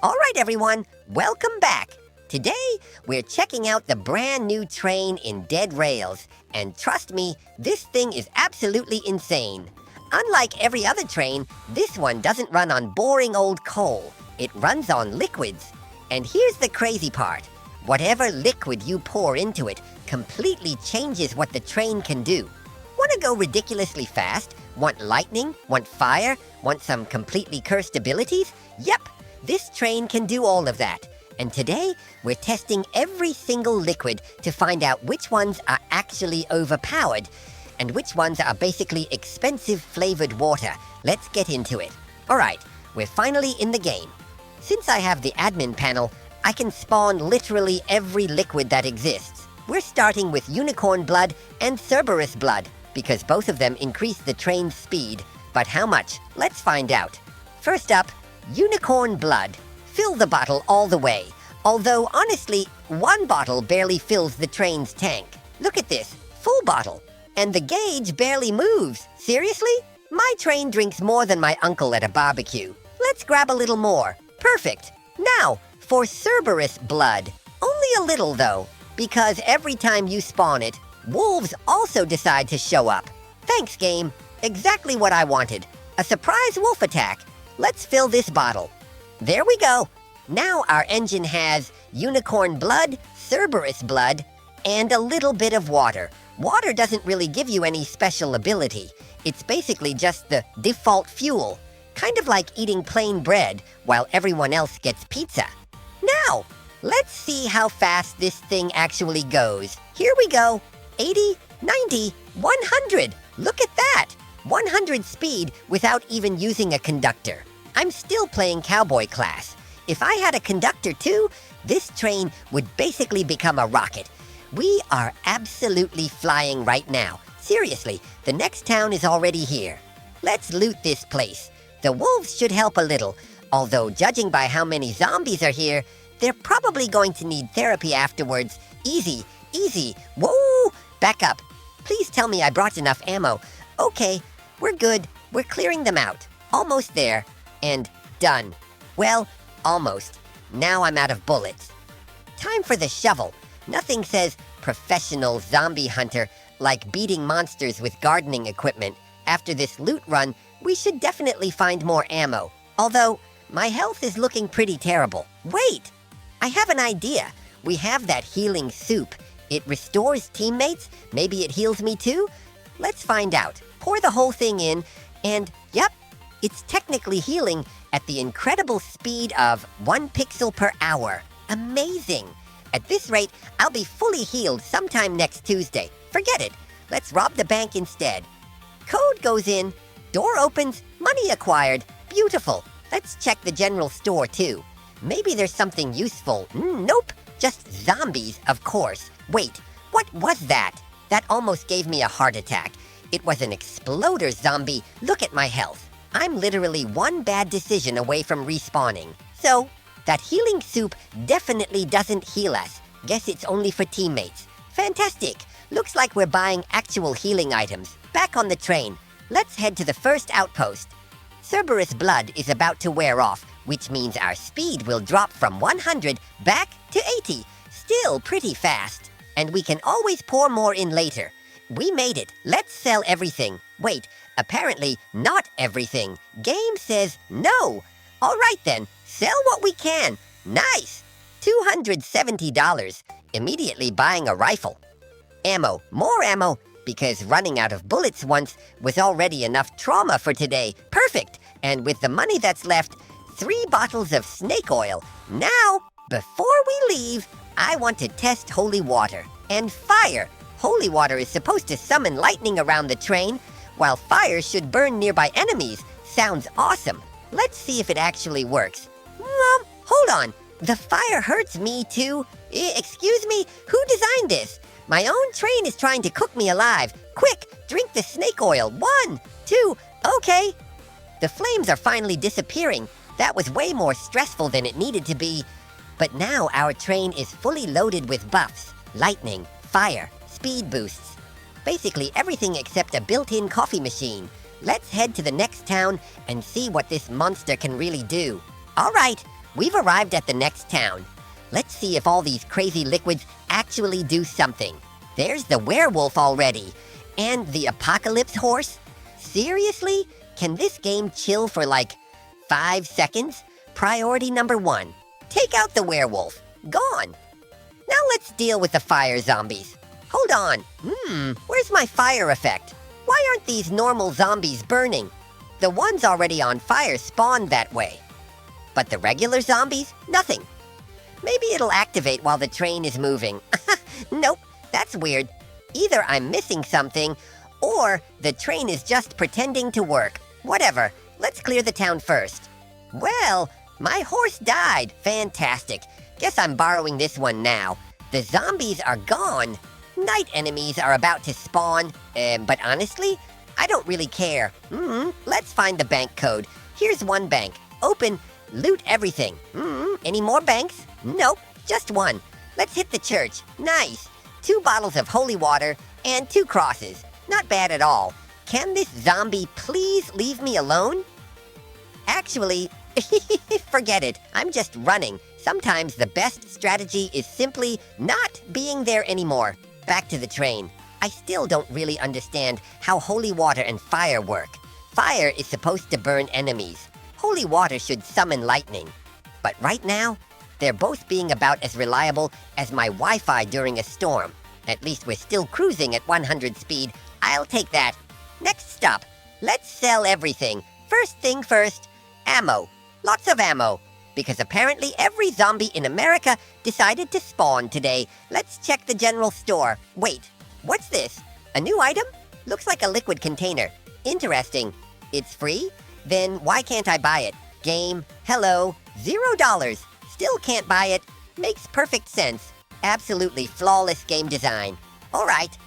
All right, everyone, welcome back. Today, we're checking out the brand new train in Dead Rails. And trust me, this thing is absolutely insane. Unlike every other train, this one doesn't run on boring old coal. It runs on liquids. And here's the crazy part. Whatever liquid you pour into it completely changes what the train can do. Want to go ridiculously fast? Want lightning? Want fire? Want some completely cursed abilities? Yep, this train can do all of that. And today, we're testing every single liquid to find out which ones are actually overpowered and which ones are basically expensive flavored water. Let's get into it. All right, we're finally in the game. Since I have the admin panel, I can spawn literally every liquid that exists. We're starting with unicorn blood and Cerberus blood because both of them increase the train's speed. But how much? Let's find out. First up, unicorn blood. Fill the bottle all the way. Although, honestly, one bottle barely fills the train's tank. Look at this, full bottle. And the gauge barely moves. Seriously? My train drinks more than my uncle at a barbecue. Let's grab a little more. Perfect. Now, for Cerberus blood. Only a little, though, because every time you spawn it, wolves also decide to show up. Thanks, game. Exactly what I wanted. A surprise wolf attack. Let's fill this bottle. There we go. Now our engine has unicorn blood, Cerberus blood, and a little bit of water. Water doesn't really give you any special ability. It's basically just the default fuel. Kind of like eating plain bread while everyone else gets pizza. Now, let's see how fast this thing actually goes. Here we go. 80, 90, 100. Look at that. 100 speed without even using a conductor. I'm still playing cowboy class. If I had a conductor too, this train would basically become a rocket. We are absolutely flying right now. Seriously, the next town is already here. Let's loot this place. The wolves should help a little, although judging by how many zombies are here, they're probably going to need therapy afterwards. Easy, easy. Whoa! Back up. Please tell me I brought enough ammo. Okay, we're good. We're clearing them out. Almost there. And done. Well, almost. Now I'm out of bullets. Time for the shovel. Nothing says professional zombie hunter like beating monsters with gardening equipment. After this loot run, we should definitely find more ammo. Although, my health is looking pretty terrible. Wait! I have an idea. We have that healing soup. It restores teammates? Maybe it heals me too? Let's find out. Pour the whole thing in, and yep, it's technically healing at the incredible speed of 1 pixel per hour. Amazing! At this rate, I'll be fully healed sometime next Tuesday. Forget it. Let's rob the bank instead. Code goes in, door opens, money acquired. Beautiful. Let's check the general store too. Maybe there's something useful. Nope, just zombies, of course. Wait, what was that? That almost gave me a heart attack. It was an exploder zombie. Look at my health. I'm literally one bad decision away from respawning. So, that healing soup definitely doesn't heal us. Guess it's only for teammates. Fantastic. Looks like we're buying actual healing items. Back on the train. Let's head to the first outpost. Cerberus blood is about to wear off, which means our speed will drop from 100 back to 80. Still pretty fast. And we can always pour more in later. We made it. Let's sell everything. Wait, apparently not everything. Game says no. All right then, sell what we can. Nice. $270. Immediately buying a rifle. Ammo, more ammo, because running out of bullets once was already enough trauma for today. Perfect. And with the money that's left, 3 bottles of snake oil. Now, before we leave, I want to test holy water and fire. Holy water is supposed to summon lightning around the train, while fire should burn nearby enemies. Sounds awesome. Let's see if it actually works. Hold on. The fire hurts me too. Excuse me, who designed this? My own train is trying to cook me alive. Quick, drink the snake oil. 1, 2, okay. The flames are finally disappearing. That was way more stressful than it needed to be. But now our train is fully loaded with buffs. Lightning, fire, speed boosts. Basically everything except a built-in coffee machine. Let's head to the next town and see what this monster can really do. All right, we've arrived at the next town. Let's see if all these crazy liquids actually do something. There's the werewolf already. And the apocalypse horse? Seriously? Can this game chill for like 5 seconds? Priority number 1. Take out the werewolf. Gone. Now let's deal with the fire zombies. Hold on. Where's my fire effect? Why aren't these normal zombies burning? The ones already on fire spawned that way. But the regular zombies? Nothing. Maybe it'll activate while the train is moving. Nope, that's weird. Either I'm missing something, or the train is just pretending to work. Whatever, let's clear the town first. Well, my horse died. Fantastic. Guess I'm borrowing this one now. The zombies are gone. Night enemies are about to spawn, but honestly, I don't really care. Let's find the bank code. Here's one bank. Open, loot everything. Any more banks? Nope, just one. Let's hit the church. Nice. 2 bottles of holy water and 2 crosses. Not bad at all. Can this zombie please leave me alone? Actually, forget it. I'm just running. Sometimes the best strategy is simply not being there anymore. Back to the train. I still don't really understand how holy water and fire work. Fire is supposed to burn enemies. Holy water should summon lightning. But right now, they're both being about as reliable as my Wi-Fi during a storm. At least we're still cruising at 100 speed. I'll take that. Next stop. Let's sell everything. First thing first, ammo. Lots of ammo. Because apparently every zombie in America decided to spawn today. Let's check the general store. Wait, what's this? A new item? Looks like a liquid container. Interesting. It's free? Then why can't I buy it? Game, hello, $0. Still can't buy it. Makes perfect sense. Absolutely flawless game design. All right.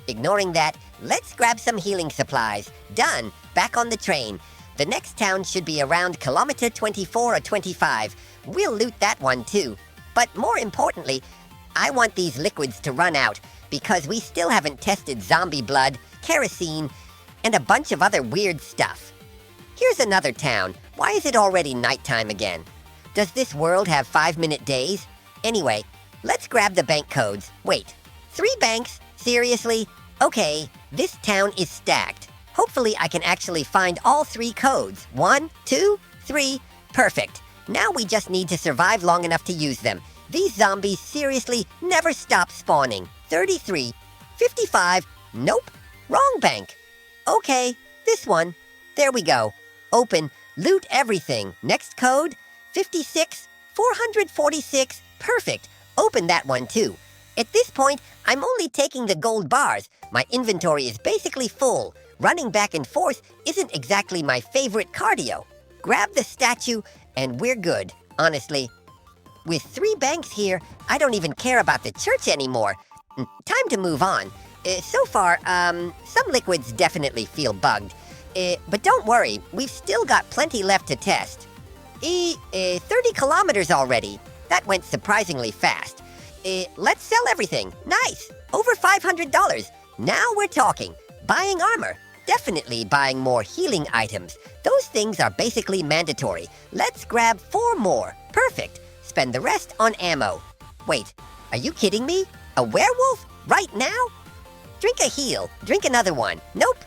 Ignoring that, let's grab some healing supplies. Done. Back on the train. The next town should be around kilometer 24 or 25. We'll loot that one too. But more importantly, I want these liquids to run out because we still haven't tested zombie blood, kerosene, and a bunch of other weird stuff. Here's another town. Why is it already nighttime again? Does this world have 5-minute days? Anyway, let's grab the bank codes. Wait, 3 banks? Seriously? Okay, this town is stacked. Hopefully I can actually find all 3 codes. 1, 2, 3. Perfect. Now we just need to survive long enough to use them. These zombies seriously never stop spawning. 33, 55. Nope. Wrong bank. Okay, this one. There we go. Open. Loot everything. Next code. 56, 446. Perfect. Open that one too. At this point, I'm only taking the gold bars. My inventory is basically full. Running back and forth isn't exactly my favorite cardio. Grab the statue and we're good, honestly. With 3 banks here, I don't even care about the church anymore. Time to move on. So far, some liquids definitely feel bugged. But don't worry, we've still got plenty left to test. 30 kilometers already. That went surprisingly fast. Let's sell everything. Nice. Over $500. Now we're talking. Buying armor. Definitely buying more healing items. Those things are basically mandatory. Let's grab 4 more. Perfect. Spend the rest on ammo. Wait, are you kidding me? A werewolf? Right now? Drink a heal. Drink another one. Nope.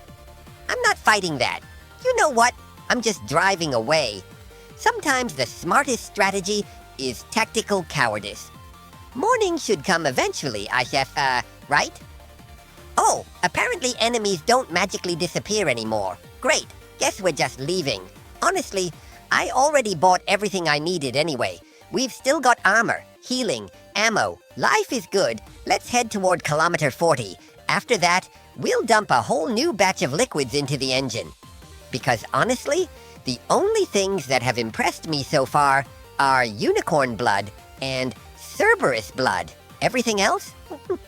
I'm not fighting that. You know what? I'm just driving away. Sometimes the smartest strategy is tactical cowardice. Morning should come eventually, right? Oh, apparently enemies don't magically disappear anymore. Great, guess we're just leaving. Honestly, I already bought everything I needed anyway. We've still got armor, healing, ammo. Life is good. Let's head toward kilometer 40. After that, we'll dump a whole new batch of liquids into the engine. Because honestly, the only things that have impressed me so far are unicorn blood and Cerberus blood. Everything else?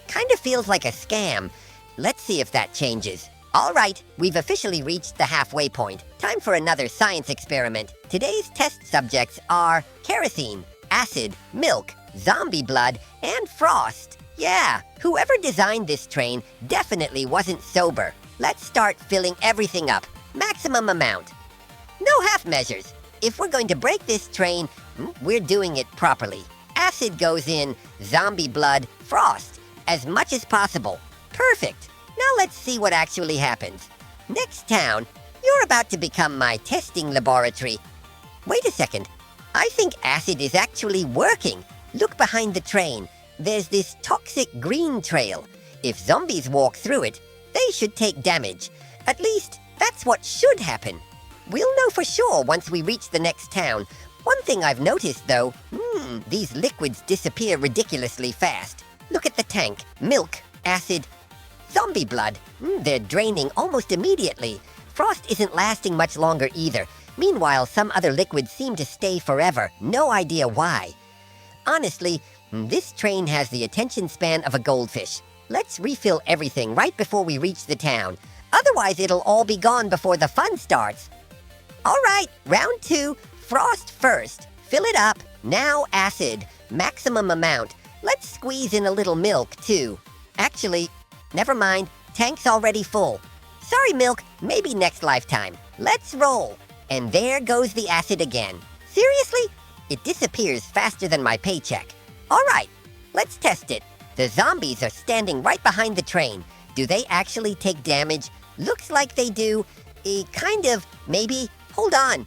Kind of feels like a scam. Let's see if that changes. All right, we've officially reached the halfway point. Time for another science experiment. Today's test subjects are kerosene, acid, milk, zombie blood, and frost. Yeah, whoever designed this train definitely wasn't sober. Let's start filling everything up. Maximum amount. No half measures. If we're going to break this train, We're doing it properly. Acid goes in, zombie blood, frost, as much as possible. Perfect. Now let's see what actually happens. Next town, you're about to become my testing laboratory. Wait a second. I think acid is actually working. Look behind the train. There's this toxic green trail. If zombies walk through it, they should take damage. At least, that's what should happen. We'll know for sure once we reach the next town. One thing I've noticed, though, these liquids disappear ridiculously fast. Look at the tank. Milk, acid, zombie blood. They're draining almost immediately. Frost isn't lasting much longer either. Meanwhile, some other liquids seem to stay forever. No idea why. Honestly, this train has the attention span of a goldfish. Let's refill everything right before we reach the town. Otherwise, it'll all be gone before the fun starts. All right, round 2, frost first. Fill it up. Now acid. Maximum amount. Let's squeeze in a little milk, too. Actually, never mind. Tank's already full. Sorry, milk. Maybe next lifetime. Let's roll. And there goes the acid again. Seriously? It disappears faster than my paycheck. All right, let's test it. The zombies are standing right behind the train. Do they actually take damage? Looks like they do. Kind of, maybe. Hold on.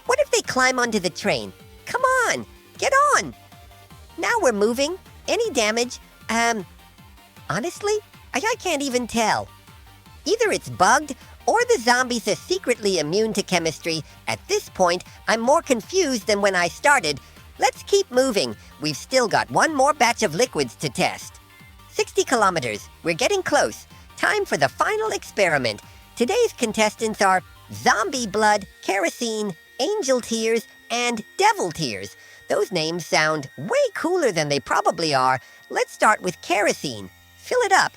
What if they climb onto the train? Come on, get on. Now we're moving. Any damage? Honestly, I can't even tell. Either it's bugged, or the zombies are secretly immune to chemistry. At this point, I'm more confused than when I started. Let's keep moving. We've still got one more batch of liquids to test. 60 kilometers. We're getting close. Time for the final experiment. Today's contestants are zombie blood, kerosene, angel tears, and devil tears. Those names sound way cooler than they probably are. Let's start with kerosene. Fill it up.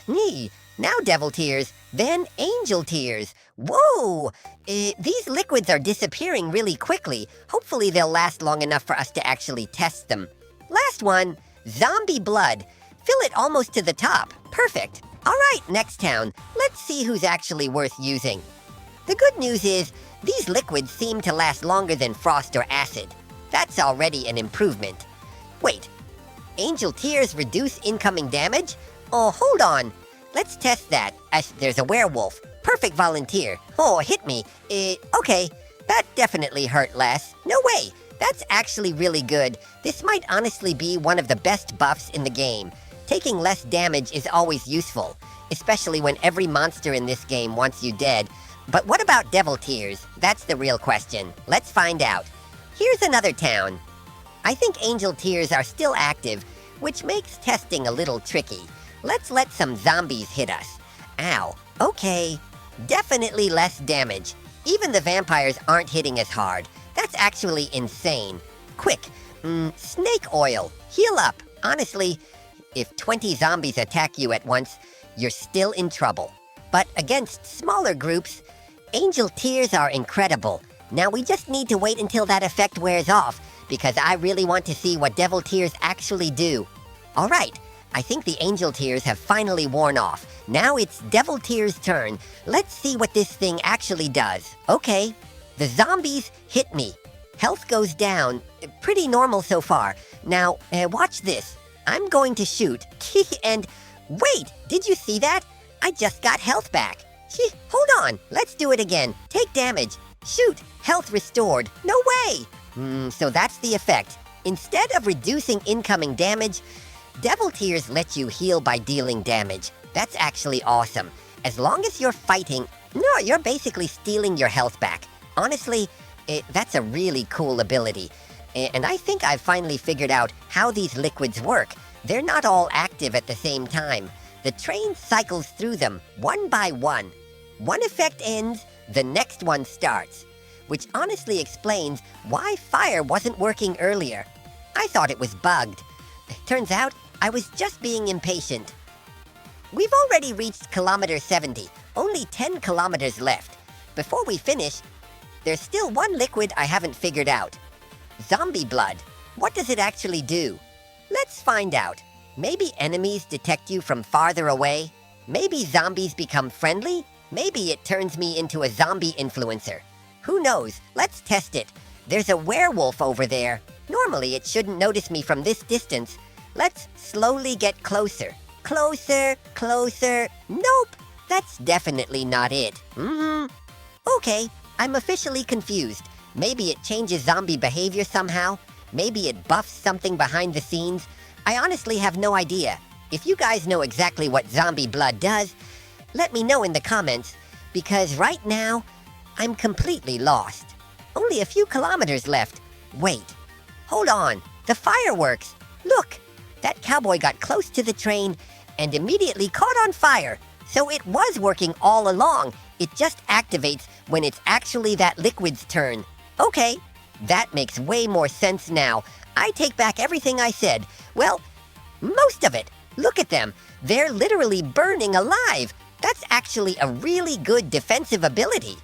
Now devil tears, then angel tears. Whoa! These liquids are disappearing really quickly. Hopefully they'll last long enough for us to actually test them. Last one, zombie blood. Fill it almost to the top. Perfect. All right, next town. Let's see who's actually worth using. The good news is, these liquids seem to last longer than frost or acid. That's already an improvement. Wait, angel tears reduce incoming damage? Oh, hold on. Let's test that. There's a werewolf. Perfect volunteer. Oh, hit me. Okay, that definitely hurt less. No way. That's actually really good. This might honestly be one of the best buffs in the game. Taking less damage is always useful, especially when every monster in this game wants you dead. But what about devil tears? That's the real question. Let's find out. Here's another town. I think angel tears are still active, which makes testing a little tricky. Let's let some zombies hit us. Ow. Okay. Definitely less damage. Even the vampires aren't hitting as hard. That's actually insane. Quick. Snake oil. Heal up. Honestly, if 20 zombies attack you at once, you're still in trouble. But against smaller groups, angel tears are incredible. Now we just need to wait until that effect wears off, because I really want to see what devil tears actually do. All right. I think the angel tears have finally worn off. Now it's devil tears' turn. Let's see what this thing actually does. Okay, the zombies hit me. Health goes down. Pretty normal so far. Now, watch this. I'm going to shoot. And wait, did you see that? I just got health back. Hold on, let's do it again. Take damage. Shoot, health restored. No way! So that's the effect. Instead of reducing incoming damage, devil tears let you heal by dealing damage. That's actually awesome. As long as you're fighting, you're basically stealing your health back. Honestly, that's a really cool ability. And I think I've finally figured out how these liquids work. They're not all active at the same time. The train cycles through them, one by one. One effect ends, the next one starts. Which honestly explains why fire wasn't working earlier. I thought it was bugged. Turns out, I was just being impatient. We've already reached kilometer 70, only 10 kilometers left. Before we finish, there's still one liquid I haven't figured out. Zombie blood. What does it actually do? Let's find out. Maybe enemies detect you from farther away? Maybe zombies become friendly? Maybe it turns me into a zombie influencer. Who knows? Let's test it. There's a werewolf over there. Normally, it shouldn't notice me from this distance. Let's slowly get closer. Closer, closer. Nope, that's definitely not it. Okay, I'm officially confused. Maybe it changes zombie behavior somehow. Maybe it buffs something behind the scenes. I honestly have no idea. If you guys know exactly what zombie blood does, let me know in the comments, because right now, I'm completely lost. Only a few kilometers left. Wait, hold on, the fireworks. Look, that cowboy got close to the train and immediately caught on fire. So it was working all along. It just activates when it's actually that liquid's turn. Okay, that makes way more sense now. I take back everything I said. Well, most of it. Look at them. They're literally burning alive. That's actually a really good defensive ability.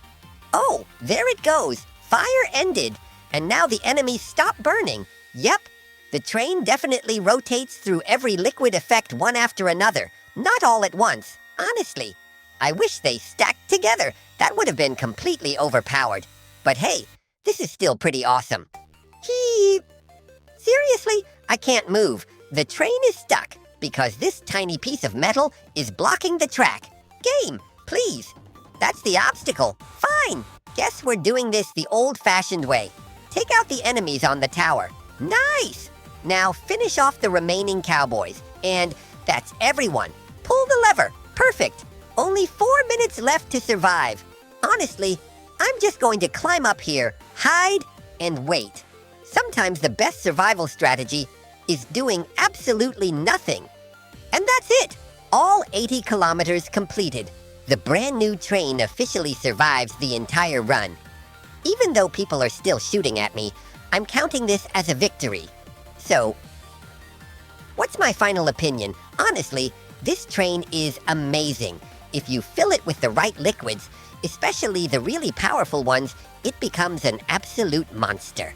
Oh, there it goes. Fire ended. And now the enemies stop burning. Yep, the train definitely rotates through every liquid effect one after another. Not all at once, honestly. I wish they stacked together. That would have been completely overpowered. But hey, this is still pretty awesome. Seriously, I can't move. The train is stuck because this tiny piece of metal is blocking the track. Game, please. That's the obstacle. Fine. Guess we're doing this the old-fashioned way. Take out the enemies on the tower. Nice! Now finish off the remaining cowboys. And that's everyone. Pull the lever. Perfect. Only 4 minutes left to survive. Honestly, I'm just going to climb up here, hide, and wait. Sometimes the best survival strategy is doing absolutely nothing. And that's it! All 80 kilometers completed. The brand new train officially survives the entire run. Even though people are still shooting at me, I'm counting this as a victory. So, what's my final opinion? Honestly, this train is amazing. If you fill it with the right liquids, especially the really powerful ones, it becomes an absolute monster.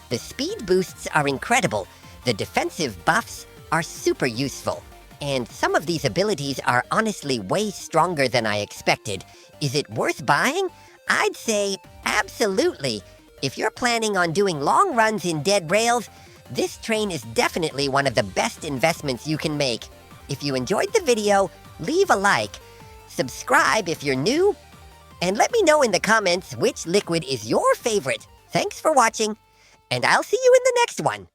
The speed boosts are incredible. The defensive buffs are super useful. And some of these abilities are honestly way stronger than I expected. Is it worth buying? I'd say absolutely. If you're planning on doing long runs in Dead Rails, this train is definitely one of the best investments you can make. If you enjoyed the video, leave a like, subscribe if you're new, and let me know in the comments which liquid is your favorite. Thanks for watching, and I'll see you in the next one.